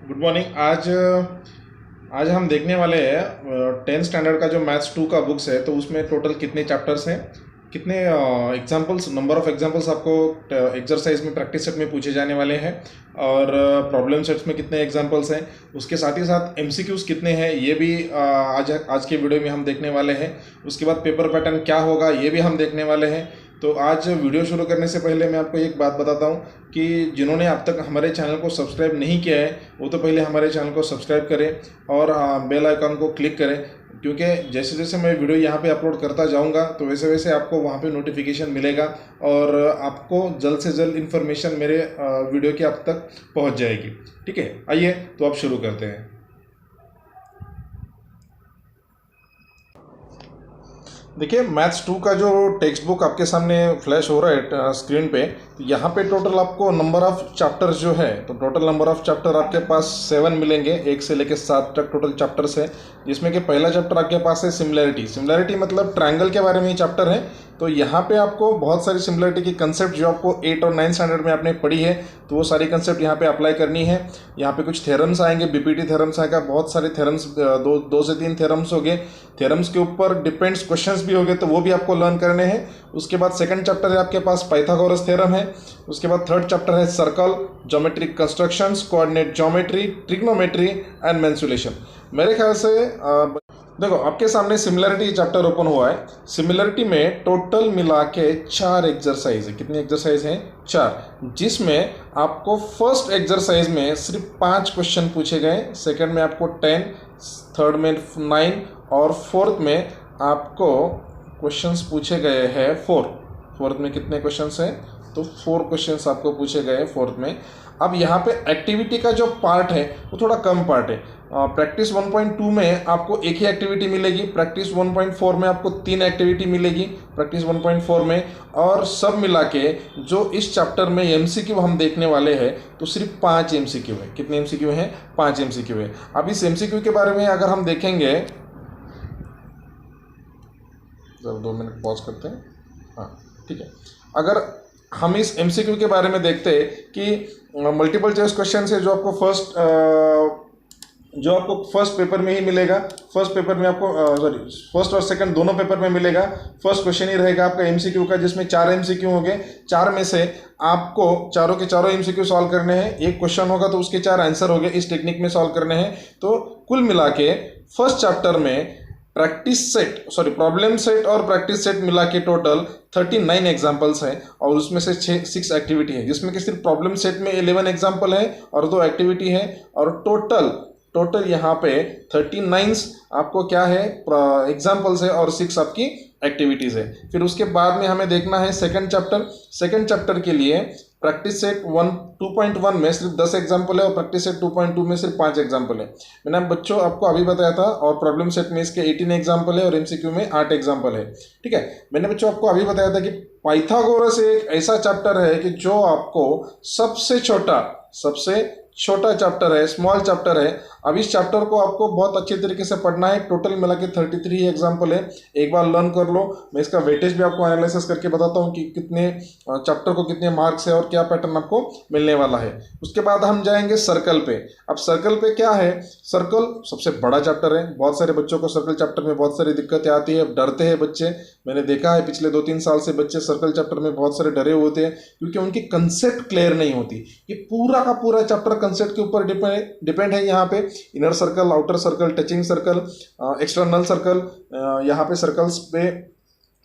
Good morning. आज हम देखने वाले हैं 10th स्टैंडर्ड का जो मैथ्स 2 का बुक्स है, तो उसमें टोटल कितने चैप्टर्स हैं, कितने एग्जांपल्स, नंबर ऑफ एग्जांपल्स आपको एक्सरसाइज में प्रैक्टिस सेट में पूछे जाने वाले हैं, और प्रॉब्लम सेट्स में कितने एग्जांपल्स हैं, उसके साथ ही साथ एमसीक्यूज कितने हैं ये भी आज के वीडियो में हम देखने वाले हैं। उसके बाद पेपर पैटर्न क्या होगा ये भी हम देखने वाले हैं। तो आज वीडियो शुरू करने से पहले मैं आपको एक बात बताता हूँ कि जिन्होंने अब तक हमारे चैनल को सब्सक्राइब नहीं किया है वो तो पहले हमारे चैनल को सब्सक्राइब करें और बेल आइकन को क्लिक करें, क्योंकि जैसे जैसे मैं वीडियो यहाँ पे अपलोड करता जाऊँगा तो वैसे वैसे आपको वहाँ पे नोटिफिकेशन मिलेगा और आपको जल्द से जल्द इन्फॉर्मेशन मेरे वीडियो के अब तक पहुँच जाएगी। ठीक है, आइए तो अब शुरू करते हैं। देखिए, मैथ्स 2 का जो टेक्स्ट बुक आपके सामने फ्लैश हो रहा है स्क्रीन पे, तो यहाँ पे टोटल आपको नंबर ऑफ चैप्टर्स जो है, तो टोटल नंबर ऑफ चैप्टर आपके पास 7 मिलेंगे, 1 से लेकर 7 तक टोटल चैप्टर्स है, जिसमें कि पहला चैप्टर आपके पास है सिमिलैरिटी मतलब ट्रायंगल के बारे में ही चैप्टर है। तो यहाँ पे आपको बहुत सारी सिमिलरिटी की कंसेप्ट जो आपको 8 और 9 स्टैंडर्ड में आपने पढ़ी है, तो वो सारी कंसेप्ट यहाँ पे अप्लाई करनी है। यहाँ पे कुछ थ्योरम्स आएंगे, बीपीटी थ्योरम्स आएगा, बहुत सारे थ्योरम्स, दो से 3 थ्योरम्स हो गए। थ्योरम्स के ऊपर डिपेंड्स क्वेश्चंस भी हो गए, तो वो भी आपको लर्न करने हैं। उसके बाद सेकंड चैप्टर है आपके पास पाइथागोरस थ्योरम है। उसके बाद थर्ड चैप्टर है circle, geometric constructions, coordinate geometry, trigonometry and mensuration. मेरे ख्याल से देखो, आपके सामने सिमिलरिटी चैप्टर ओपन हुआ है। सिमिलरिटी में टोटल मिला के 4 एक्सरसाइज है। कितनी एक्सरसाइज हैं? 4, जिसमें आपको फर्स्ट एक्सरसाइज में सिर्फ 5 क्वेश्चन पूछे गए, सेकंड में आपको 10, थर्ड में 9 और फोर्थ में आपको क्वेश्चंस पूछे गए हैं 4। फोर्थ में कितने क्वेश्चंस हैं? तो 4 क्वेश्चंस आपको पूछे गए फोर्थ में। अब यहाँ पे एक्टिविटी का जो पार्ट है वो थोड़ा कम पार्ट है। प्रैक्टिस 1.2 में आपको एक ही एक्टिविटी मिलेगी, प्रैक्टिस 1.4 में आपको 3 एक्टिविटी मिलेगी प्रैक्टिस 1.4 में, और सब मिला के जो इस चैप्टर में एमसीक्यू हम देखने वाले हैं तो सिर्फ 5 एमसीक्यू है। कितने एमसीक्यू हैं? 5 एमसीक्यू है। अब इस एमसीक्यू के बारे में अगर हम देखेंगे, जरा 2 मिनट पॉज करते हैं। हाँ, ठीक है। अगर हम इस एमसीक्यू के बारे में देखते हैं कि मल्टीपल चॉइस क्वेश्चन है जो आपको फर्स्ट पेपर में ही मिलेगा। फर्स्ट पेपर में आपको फर्स्ट और सेकंड दोनों पेपर में मिलेगा। फर्स्ट क्वेश्चन ही रहेगा आपका एमसीक्यू का, जिसमें 4 एमसीक्यू होंगे। 4 में से आपको चारों के चारों एमसीक्यू सॉल्व करने हैं। एक क्वेश्चन होगा तो उसके 4 आंसर होंगे, इस टेक्निक में सॉल्व करने हैं। तो कुल मिला के फर्स्ट चैप्टर में प्रॉब्लम सेट और प्रैक्टिस सेट मिला के टोटल 39 एग्जाम्पल्स हैं, और उसमें से 6 एक्टिविटी है, जिसमें कि सिर्फ प्रॉब्लम सेट में 11 एग्जाम्पल है और 2 एक्टिविटी है, और टोटल यहाँ पे 39 आपको क्या है एग्जाम्पल्स है और 6 आपकी एक्टिविटीज है। फिर उसके बाद में हमें देखना है सेकंड चैप्टर के लिए प्रैक्टिस सेट 2.1 में सिर्फ 10 एग्जाम्पल है और प्रैक्टिस सेट 2.2 में सिर्फ 5 एग्जाम्पल है। मैंने बच्चों आपको अभी बताया था, और प्रॉब्लम सेट में इसके 18 एग्जाम्पल है और एमसीक्यू में 8 एग्जाम्पल है। ठीक है, मैंने बच्चों आपको अभी बताया था कि पाइथागोरस एक ऐसा चैप्टर है कि जो आपको सबसे छोटा चैप्टर है, स्मॉल चैप्टर है। अब इस चैप्टर को आपको बहुत अच्छे तरीके से पढ़ना है। टोटल मिला के 33 एग्जाम्पल है। एक बार लर्न कर लो। मैं इसका वेटेज भी आपको एनालिसिस करके बताता हूँ कि कितने चैप्टर को कितने मार्क्स है और क्या पैटर्न आपको मिलने वाला है। उसके बाद हम जाएंगे सर्कल पे। अब सर्कल पे क्या है? सर्कल सबसे बड़ा चैप्टर है। बहुत सारे बच्चों को सर्कल चैप्टर में बहुत सारी दिक्कतें आती है, डरते हैं बच्चे। मैंने देखा है पिछले 2-3 साल से बच्चे सर्कल चैप्टर में बहुत सारे डरे होते हैं, क्योंकि उनकी कंसेप्ट क्लियर नहीं होती। ये पूरा का पूरा चैप्टर कंसेप्ट के ऊपर डिपेंड है। यहाँ पे inner circle, outer circle, touching circle, external circle, यहाँ पे सर्कल्स पे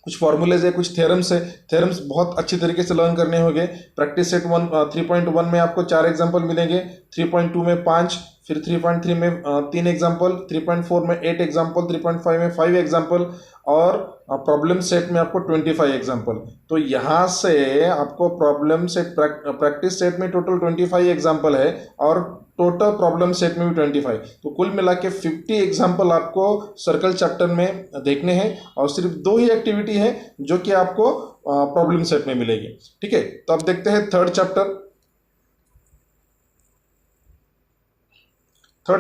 कुछ फॉर्मूलेज है, कुछ थ्योरम्स है। थ्योरम्स बहुत अच्छी तरीके से लर्न करने होंगे। प्रैक्टिस सेट 3.1 में आपको 4 एग्जाम्पल मिलेंगे, 3.2 में 5, फिर 3.3 में 3 एग्जाम्पल, 3.4 में 8 एग्जाम्पल, 3.5 में 5 एग्जाम्पल, और प्रॉब्लम सेट में आपको 25 एग्जाम्पल। तो यहाँ से आपको प्रॉब्लम सेट प्रैक्टिस सेट में टोटल 25 एग्जाम्पल है और टोटल प्रॉब्लम सेट में भी 25। तो कुल मिला के 50 एग्जाम्पल आपको सर्कल चैप्टर में देखने हैं, और सिर्फ 2 ही एक्टिविटी है जो कि आपको प्रॉब्लम सेट में मिलेगी। ठीक है, तो अब देखते हैं थर्ड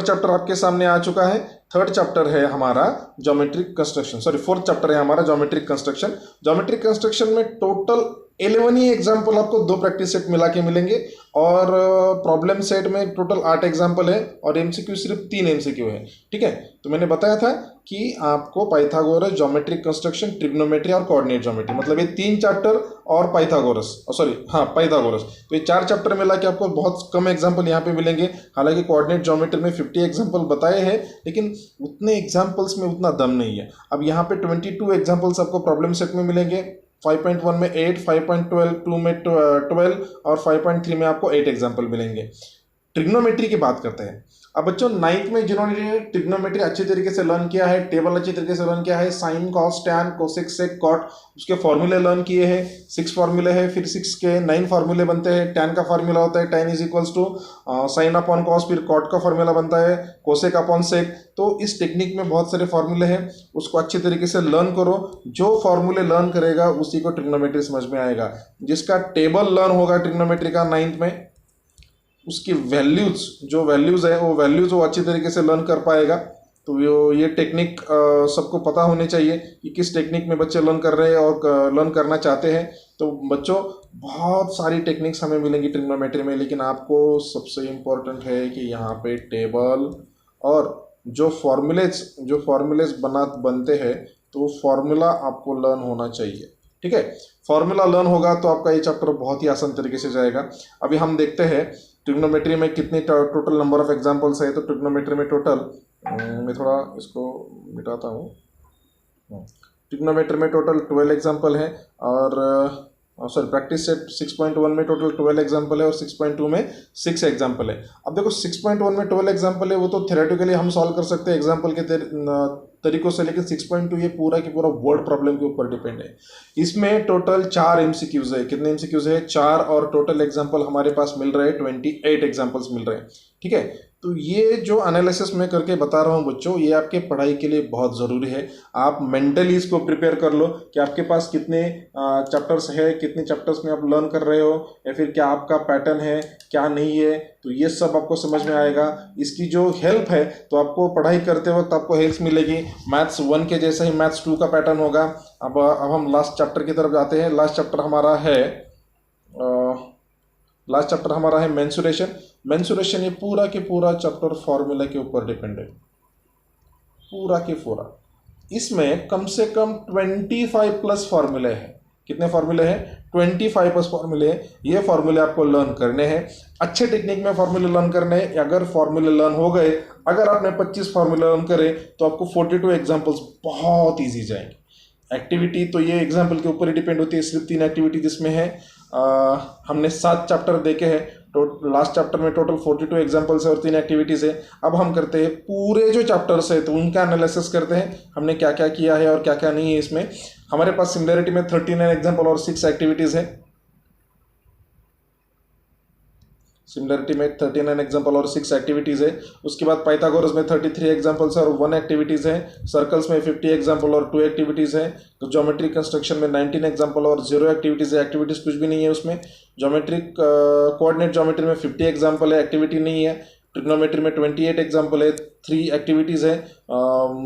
चैप्टर आपके सामने आ चुका है। थर्ड चैप्टर है हमारा ज्योमेट्रिक कंस्ट्रक्शन, फोर्थ चैप्टर है हमारा ज्योमेट्रिक कंस्ट्रक्शन। ज्योमेट्रिक कंस्ट्रक्शन में टोटल 11 ही एग्जाम्पल आपको 2 प्रैक्टिस सेट मिला के मिलेंगे, और प्रॉब्लम सेट में टोटल 8 एग्जाम्पल है, और एमसीक्यू सिर्फ 3 एमसीक्यू है। ठीक है, तो मैंने बताया था कि आपको पाइथागोरस, ज्योमेट्रिक कंस्ट्रक्शन, ट्रिग्नोमेट्री और कोऑर्डिनेट ज्योमेट्री, मतलब ये 3 चैप्टर और पाइथागोरस, सॉरी हाँ पाइथागोरस, तो ये 4 चैप्टर मिला के आपको बहुत कम एग्जाम्पल यहाँ पे मिलेंगे। हालांकि कोऑर्डिनेट ज्योमेट्री में 50 एग्जाम्पल बताए हैं, लेकिन उतने एग्जाम्पल्स में उतना दम नहीं है। अब यहाँ पे 22 एग्जाम्पल्स आपको प्रॉब्लम सेट में मिलेंगे। 5.1 में 8, 5.12 2 में 12 और 5.3 में आपको 8 एग्जाम्पल मिलेंगे। ट्रिग्नोमेट्री की बात करते हैं। अब बच्चों 9th में जिन्होंने ट्रिग्नोमेट्री अच्छी तरीके से लर्न किया है, टेबल अच्छी तरीके से लर्न किया है, साइन, कॉस, टैन, कोसेक, सेक, कॉट, उसके फॉर्मूले लर्न किए हैं, 6 फॉर्मूले हैं, फिर 6 के 9 फार्मूले बनते हैं। टैन का फार्मूला होता है tan is equals to sine upon cos, फिर कॉट का फार्मूला बनता है कोसेक अपॉन सेक। तो इस टेक्निक में बहुत सारे फार्मूले हैं, उसको अच्छी तरीके से लर्न करो। जो फार्मूले लर्न करेगा उसी को ट्रिग्नोमेट्री समझ में आएगा। जिसका टेबल लर्न होगा ट्रिग्नोमेट्री का 9th में, उसकी वैल्यूज, जो वैल्यूज है वो वैल्यूज वो अच्छी तरीके से लर्न कर पाएगा। तो ये टेक्निक सबको पता होनी चाहिए कि किस टेक्निक में बच्चे लर्न कर रहे हैं और लर्न करना चाहते हैं। तो बच्चों बहुत सारी टेक्निक्स हमें मिलेंगी ट्रिग्नोमेट्री में, लेकिन आपको सबसे इम्पोर्टेंट है कि यहाँ पे टेबल और जो फॉर्मूलेज बनते हैं, तो फॉर्मूला आपको लर्न होना चाहिए। ठीक है, फॉर्मूला लर्न होगा तो आपका ये चैप्टर बहुत ही आसान तरीके से जाएगा। अभी हम देखते हैं ट्रिग्नोमेट्री में कितनी टोटल नंबर ऑफ एग्जांपल्स है। तो ट्रिग्नोमेट्री में टोटल, मैं थोड़ा इसको मिटाता हूँ। ट्रिग्नोमेट्री में टोटल 12 एग्जांपल है, और सॉरी प्रैक्टिस सेट 6.1 में टोटल 12 एग्जांपल है, और 6.2 में 6 एग्जांपल है। अब देखो 6.1 में 12 एग्जांपल है, वो तो थ्योरेटिकली हम सॉल्व कर सकते हैं एग्जांपल के तरीकों से, लेकिन 6.2 ये पूरा की पूरा वर्ड प्रॉब्लम के ऊपर डिपेंड है। इसमें टोटल 4 एमसीक्यूज है। कितने एमसीक्यूज है? 4, और टोटल एग्जांपल हमारे पास मिल रहे हैं 28 एग्जांपल्स मिल रहे हैं। ठीक है, तो ये जो एनालिसिस मैं करके बता रहा हूँ बच्चों, ये आपके पढ़ाई के लिए बहुत ज़रूरी है। आप मेंटली इसको प्रिपेयर कर लो कि आपके पास कितने चैप्टर्स है, कितने चैप्टर्स में आप लर्न कर रहे हो, या फिर क्या आपका पैटर्न है, क्या नहीं है। तो ये सब आपको समझ में आएगा। इसकी जो हेल्प है, तो आपको पढ़ाई करते वक्त आपको हेल्प मिलेगी। मैथ्स 1 के जैसे ही मैथ्स 2 का पैटर्न होगा। अब हम लास्ट चैप्टर की तरफ जाते हैं। लास्ट चैप्टर हमारा है मेंसुरेशन। ये पूरा के पूरा चैप्टर फॉर्मूला के ऊपर डिपेंड है, पूरा के पूरा। इसमें कम से कम 25 प्लस फॉर्मूले हैं। कितने फॉर्मूले हैं? 25 प्लस फॉर्मूले हैं। ये फॉर्मूले आपको लर्न करने हैं, अच्छे टेक्निक में फॉर्मूले लर्न करने हैं। अगर फॉर्मूले लर्न हो गए, अगर आपने 25 फॉर्मूले लर्न करे, तो आपको 42 एग्जाम्पल्स बहुत ईजी जाएंगे। एक्टिविटी तो ये एग्जाम्पल के ऊपर ही डिपेंड होती है। सिर्फ 3 एक्टिविटी जिसमें है, हमने 7 चैप्टर देखे हैं। लास्ट चैप्टर में टोटल 42 एग्जाम्पल्स है और 3 एक्टिविटीज़ है। अब हम करते हैं पूरे जो चैप्टर्स है, तो उनका एनालिसिस करते हैं, हमने क्या क्या किया है और क्या क्या नहीं है। इसमें हमारे पास सिमिलरिटी में 39 एग्जाम्पल और 6 एक्टिविटीज़ है। सिमिलरिटी में 39 एग्जाम्पल और 6 एक्टिविटीज़ है। उसके बाद पाइथागोरस में 33 एग्जाम्पल्स और 1 एक्टिविटीज़ है। सर्कल्स में 50 एग्जाम्पल और 2 एक्टिविटीज़ है। तो ज्योमेट्रिक कंस्ट्रक्शन में 19 एग्जाम्पल और 0 एक्टिविटीज़ है। एक्टिविटीज़ कुछ भी नहीं है उसमें। ज्योमेट्रिक कोऑर्डिनेट ज्योमेट्री में 50 एग्जाम्पल है, एक्टिविटी नहीं है। ट्रिग्नोमेट्री में 28 एग्जाम्पल है, 3 एक्टिविटीज़ है।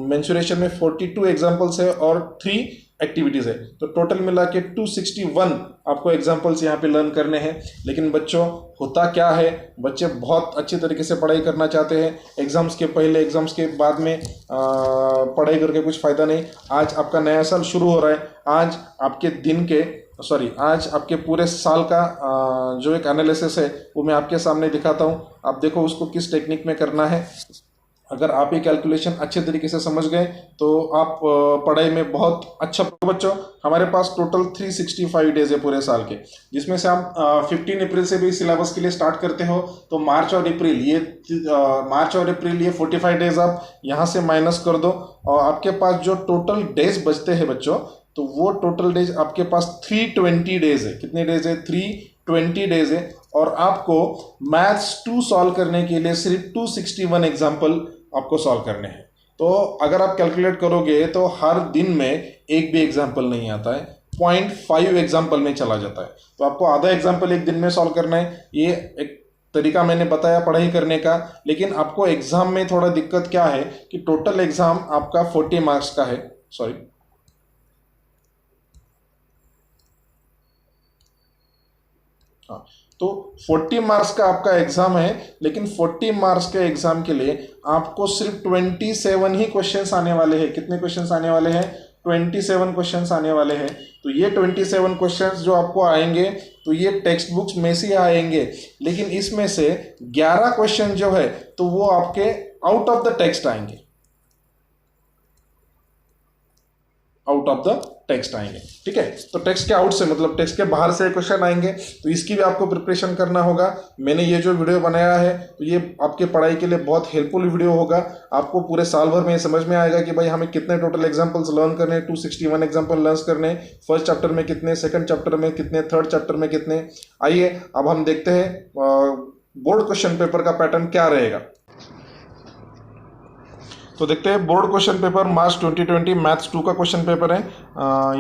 मेंसुरेशन में 42 एग्जाम्पल्स है और 3 एक्टिविटीज़ है। तो टोटल मिला के 261 आपको एग्जाम्पल्स यहाँ पे लर्न करने हैं। लेकिन बच्चों होता क्या है, बच्चे बहुत अच्छी तरीके से पढ़ाई करना चाहते हैं। एग्ज़ाम्स के पहले, एग्ज़ाम्स के बाद में पढ़ाई करके कुछ फ़ायदा नहीं। आज आपका नया साल शुरू हो रहा है। आज आपके पूरे साल का जो एक एनालिसिस है, वो मैं आपके सामने दिखाता हूँ। आप देखो उसको किस टेक्निक में करना है। अगर आप ये कैलकुलेशन अच्छे तरीके से समझ गए, तो आप पढ़ाई में बहुत अच्छा। बच्चों हमारे पास टोटल 365 डेज है पूरे साल के, जिसमें से आप 15 अप्रैल से भी सिलेबस के लिए स्टार्ट करते हो। तो मार्च और अप्रैल ये 45 डेज आप यहाँ से माइनस कर दो, और आपके पास जो टोटल डेज बचते हैं बच्चों, तो वो टोटल डेज आपके पास 320 डेज है। कितने डेज है? 320 डेज है। और आपको मैथ्स 2 सॉल्व करने के लिए सिर्फ 261 एग्जाम्पल आपको सॉल्व करने हैं। तो अगर आप कैलकुलेट करोगे, तो हर दिन में एक भी एग्जाम्पल नहीं आता है, 0.5 एग्जाम्पल में चला जाता है। तो आपको आधा एग्जाम्पल एक दिन में सॉल्व करना है। ये एक तरीका मैंने बताया पढ़ाई करने का। लेकिन आपको एग्जाम में थोड़ा दिक्कत क्या है कि टोटल एग्जाम आपका 40 मार्क्स का है। हाँ, तो 40 मार्क्स का आपका एग्जाम है, लेकिन 40 मार्क्स के एग्जाम के लिए आपको सिर्फ 27 ही क्वेश्चंस आने वाले हैं। कितने क्वेश्चंस आने वाले हैं? 27 क्वेश्चंस आने वाले हैं। तो ये 27 क्वेश्चंस जो आपको आएंगे तो ये टेक्स्ट बुक्स में से आएंगे, लेकिन इसमें से 11 क्वेश्चन जो है तो वो आपके आउट ऑफ द टेक्स्ट आएंगे, आउट ऑफ द टेक्स्ट आएंगे। ठीक है, तो टेक्स्ट के आउट से मतलब टेक्स्ट के बाहर से क्वेश्चन आएंगे, तो इसकी भी आपको प्रिपरेशन करना होगा। मैंने ये जो वीडियो बनाया है तो ये आपके पढ़ाई के लिए बहुत हेल्पफुल वीडियो होगा। आपको पूरे साल भर में समझ में आएगा कि भाई हमें कितने टोटल एग्जाम्पल्स लर्न करने, 261 एग्जाम्पल लर्न करने, फर्स्ट चैप्टर में कितने, सेकंड चैप्टर में कितने, थर्ड चैप्टर में कितने। आइए अब हम देखते हैं बोर्ड क्वेश्चन पेपर का पैटर्न क्या रहेगा। तो देखते हैं बोर्ड क्वेश्चन पेपर मार्च 2020 मैथ्स 2 का क्वेश्चन पेपर है।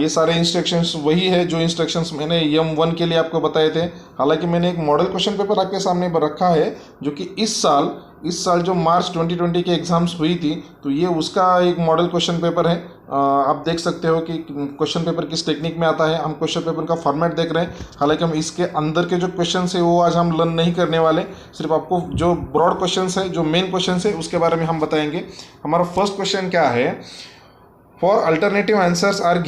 ये सारे इंस्ट्रक्शंस वही है जो इंस्ट्रक्शंस मैंने EM1 के लिए आपको बताए थे। हालांकि मैंने एक मॉडल क्वेश्चन पेपर आपके सामने रखा है जो कि इस साल जो मार्च 2020 के एग्ज़ाम्स हुई थी तो ये उसका एक मॉडल क्वेश्चन पेपर है। आप देख सकते हो कि क्वेश्चन पेपर किस टेक्निक में आता है। हम क्वेश्चन पेपर का फॉर्मेट देख रहे हैं। हालांकि हम इसके अंदर के जो क्वेश्चन है वो आज हम लर्न नहीं करने वाले, सिर्फ आपको जो ब्रॉड क्वेश्चन है, जो मेन क्वेश्चन है उसके बारे में हम बताएंगे। हमारा फर्स्ट क्वेश्चन क्या है? Four alternative answers are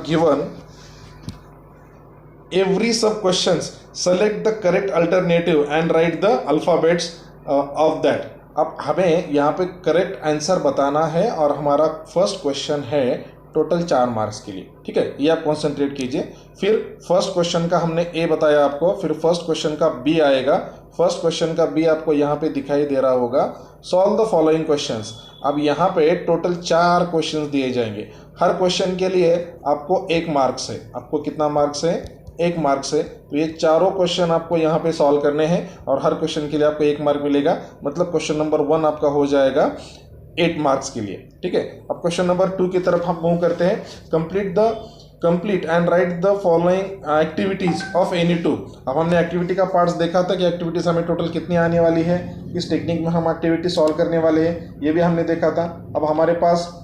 given every sub questions select the correct alternative and write the alphabets of that। अब हमें यहाँ पे करेक्ट आंसर बताना है और हमारा फर्स्ट क्वेश्चन है टोटल 4 मार्क्स के लिए। ठीक है, ये आप कॉन्सेंट्रेट कीजिए। फिर फर्स्ट क्वेश्चन का हमने ए बताया आपको, फिर फर्स्ट क्वेश्चन का बी आएगा। फर्स्ट क्वेश्चन का बी आपको यहाँ पे दिखाई दे रहा होगा, सॉल्व द फॉलोइंग क्वेश्चंस। अब यहाँ पे टोटल 4 क्वेश्चंस दिए जाएंगे। हर क्वेश्चन के लिए आपको 1 मार्क्स है। आपको कितना मार्क्स है? 1 मार्क्स है। तो ये चारों क्वेश्चन आपको यहाँ पे सॉल्व करने हैं और हर क्वेश्चन के लिए आपको 1 मार्क मिलेगा। मतलब क्वेश्चन नंबर 1 आपका हो जाएगा 8 मार्क्स के लिए। ठीक है, अब क्वेश्चन नंबर 2 की तरफ हम मूव करते हैं। Complete and right the following activities of any 2। अब हमने एक्टिविटी का पार्ट्स देखा था कि एक्टिविटीज हमें टोटल कितनी आने वाली है, इस टेक्निक में हम एक्टिविटी सॉल्व करने वाले हैं, ये भी हमने देखा था। अब हमारे पास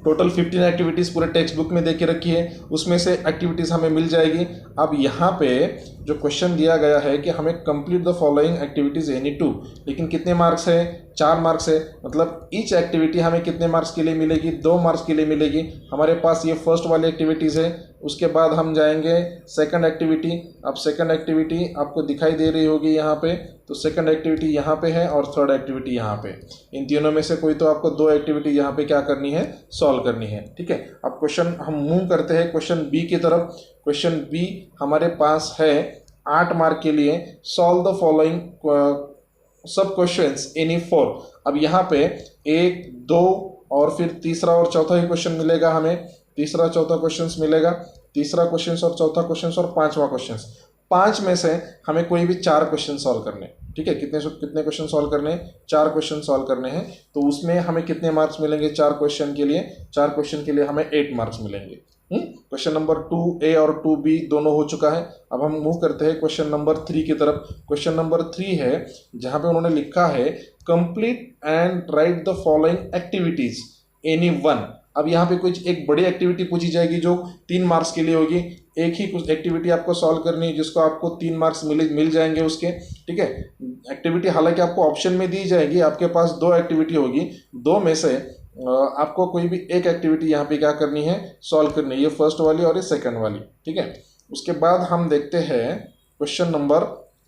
टोटल 15 एक्टिविटीज़ पूरे टेक्स्ट बुक में दे के रखी है, उसमें से एक्टिविटीज़ हमें मिल जाएगी। अब यहाँ पे जो क्वेश्चन दिया गया है कि हमें complete the following activities any 2, लेकिन कितने मार्क्स है? 4 मार्क्स है। मतलब ईच एक्टिविटी हमें कितने मार्क्स के लिए मिलेगी? 2 मार्क्स के लिए मिलेगी। हमारे पास ये फर्स्ट वाली एक्टिविटीज़ है। उसके बाद हम जाएंगे सेकंड एक्टिविटी। अब सेकंड एक्टिविटी आपको दिखाई दे रही होगी यहाँ पे, तो सेकंड एक्टिविटी यहाँ पे है और थर्ड एक्टिविटी यहाँ पे। इन तीनों में से कोई तो आपको 2 एक्टिविटी यहाँ पे क्या करनी है? सॉल्व करनी है। ठीक है, अब क्वेश्चन हम मूव करते हैं क्वेश्चन बी की तरफ। क्वेश्चन बी हमारे पास है 8 मार्क के लिए, सॉल्व द फॉलोइंग सब क्वेश्चंस एनी 4। अब यहाँ पे 1, 2 और फिर तीसरा और चौथा ही क्वेश्चन मिलेगा हमें। तीसरा चौथा क्वेश्चंस मिलेगा, तीसरा क्वेश्चन और चौथा क्वेश्चन और 5वां क्वेश्चन। 5 में से हमें कोई भी 4 क्वेश्चन सॉल्व करने। ठीक है, कितने क्वेश्चन सॉल्व करने? 4 क्वेश्चन सॉल्व करने हैं। तो उसमें हमें कितने मार्क्स मिलेंगे? 4 क्वेश्चन के लिए? 4 क्वेश्चन के लिए हमें 8 मार्क्स मिलेंगे। क्वेश्चन नंबर 2A और 2B दोनों हो चुका है। अब हम मूव करते हैं क्वेश्चन नंबर 3 की तरफ। क्वेश्चन नंबर 3 है जहाँ पे उन्होंने लिखा है complete and right the following activities any 1। अब यहाँ पे कुछ एक बड़ी एक्टिविटी पूछी जाएगी जो 3 मार्क्स के लिए होगी। एक ही कुछ एक्टिविटी आपको सॉल्व करनी है जिसको आपको 3 मार्क्स मिल जाएंगे उसके। ठीक है, एक्टिविटी हालांकि आपको ऑप्शन में दी जाएगी। आपके पास 2 एक्टिविटी होगी, 2 में से आपको कोई भी एक एक्टिविटी यहाँ पे क्या करनी है? सॉल्व करनी है। ये फर्स्ट वाली और ये सेकंड वाली। ठीक है, उसके बाद हम देखते हैं क्वेश्चन नंबर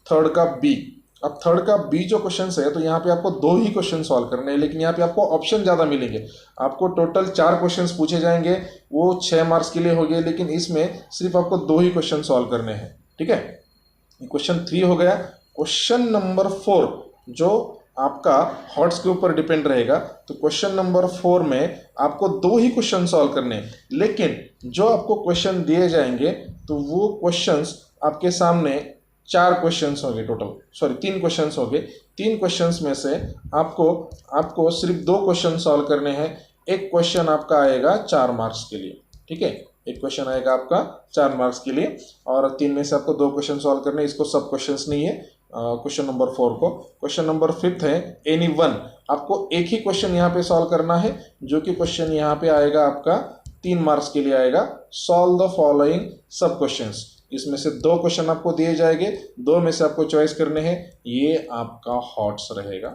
3 का बी। अब 3 का बी जो क्वेश्चन है तो यहाँ पे आपको 2 ही क्वेश्चन सॉल्व करने हैं, लेकिन यहाँ पे आपको ऑप्शन ज़्यादा मिलेंगे। आपको टोटल 4 क्वेश्चन पूछे जाएंगे, वो 6 मार्क्स के लिए हो गए, लेकिन इसमें सिर्फ आपको 2 ही क्वेश्चन सॉल्व करने हैं। ठीक है, क्वेश्चन 3 हो गया। क्वेश्चन नंबर 4 जो आपका हॉट्स के ऊपर डिपेंड रहेगा, तो क्वेश्चन नंबर 4 में आपको 2 ही क्वेश्चन सॉल्व करने हैं, लेकिन जो आपको क्वेश्चन दिए जाएंगे तो वो क्वेश्चंस आपके सामने 4 क्वेश्चंस होंगे टोटल, सॉरी 3 क्वेश्चंस होंगे। 3 क्वेश्चंस में से आपको सिर्फ 2 क्वेश्चन सॉल्व करने हैं। एक क्वेश्चन आपका आएगा 4 मार्क्स के लिए। ठीक है, एक क्वेश्चन आएगा आपका 4 मार्क्स के लिए और 3 में से आपको 2 क्वेश्चन सॉल्व करने। इसको सब क्वेश्चंस नहीं है क्वेश्चन नंबर 4 को। क्वेश्चन नंबर 5 है एनी 1। आपको एक ही क्वेश्चन यहाँ पे सॉल्व करना है, जो कि क्वेश्चन यहाँ पे आएगा आपका 3 मार्क्स के लिए आएगा, सॉल्व द फॉलोइंग सब क्वेश्चंस। इसमें से 2 क्वेश्चन आपको दिए जाएंगे, 2 में से आपको चॉइस करने हैं। ये आपका हॉट्स रहेगा,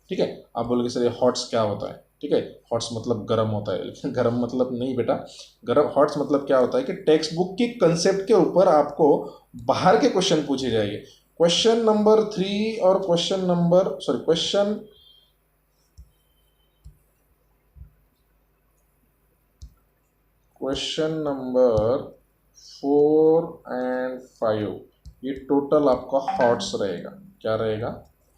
ठीक है। आप बोलोगे सर ये हॉट्स क्या होता है, ठीक है। हॉट्स मतलब गर्म होता है, लेकिन गर्म मतलब नहीं बेटा। गर्म हॉट्स मतलब क्या होता है कि टेक्स्ट बुक की कंसेप्ट के ऊपर आपको बाहर के क्वेश्चन पूछे जाएंगे। क्वेश्चन नंबर 3 और question number question number 4 and 5 ये टोटल आपका हॉट्स रहेगा। क्या रहेगा?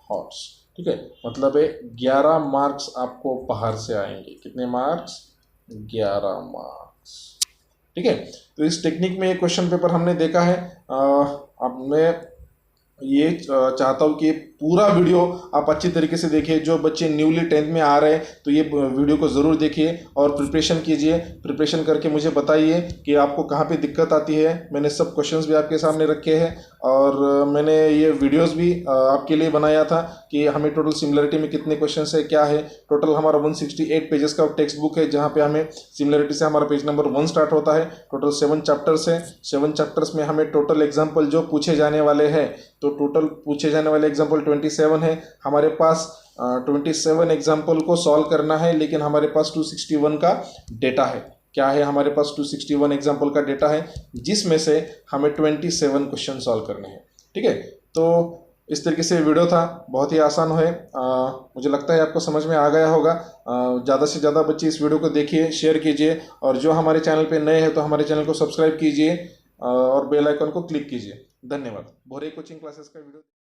हॉट्स, ठीक है। मतलब है 11 मार्क्स आपको बाहर से आएंगे। कितने मार्क्स? 11 मार्क्स, ठीक है। तो इस टेक्निक में ये क्वेश्चन पेपर हमने देखा है। अब मैं ये चाहता हूँ कि पूरा वीडियो आप अच्छी तरीके से देखिए। जो बच्चे न्यूली 10th में आ रहे हैं तो ये वीडियो को ज़रूर देखिए और प्रिपरेशन कीजिए। प्रिपरेशन करके मुझे बताइए कि आपको कहाँ पे दिक्कत आती है। मैंने सब क्वेश्चंस भी आपके सामने रखे हैं और मैंने ये वीडियोस भी आपके लिए बनाया था कि हमें टोटल सिमिलरिटी में कितने क्वेश्चंस है, क्या है। टोटल हमारा 168 पेजेस का टेक्स्ट बुक है, जहाँ पे हमें सिमिलरिटी से हमारा पेज नंबर 1 स्टार्ट होता है। टोटल 7 चैप्टर्स है। 7 चैप्टर्स में हमें टोटल एग्जाम्पल जो पूछे जाने वाले हैं, तो टोटल पूछे जाने वाले एग्जाम्पल 27 है हमारे पास। 27 एग्जाम्पल को सॉल्व करना है, लेकिन हमारे पास 261 का डेटा है। क्या है? हमारे पास 261 एग्जाम्पल का डेटा है, जिसमें से हमें 27 क्वेश्चन सॉल्व करने हैं, ठीक है। तो इस तरीके से वीडियो था, बहुत ही आसान है। मुझे लगता है आपको समझ में आ गया होगा। ज़्यादा से ज़्यादा बच्चे इस वीडियो को देखिए, शेयर कीजिए और जो हमारे चैनल पे नए हैं तो हमारे चैनल को सब्सक्राइब कीजिए और बेल आइकन को क्लिक कीजिए। धन्यवाद। भोरे कोचिंग क्लासेस का वीडियो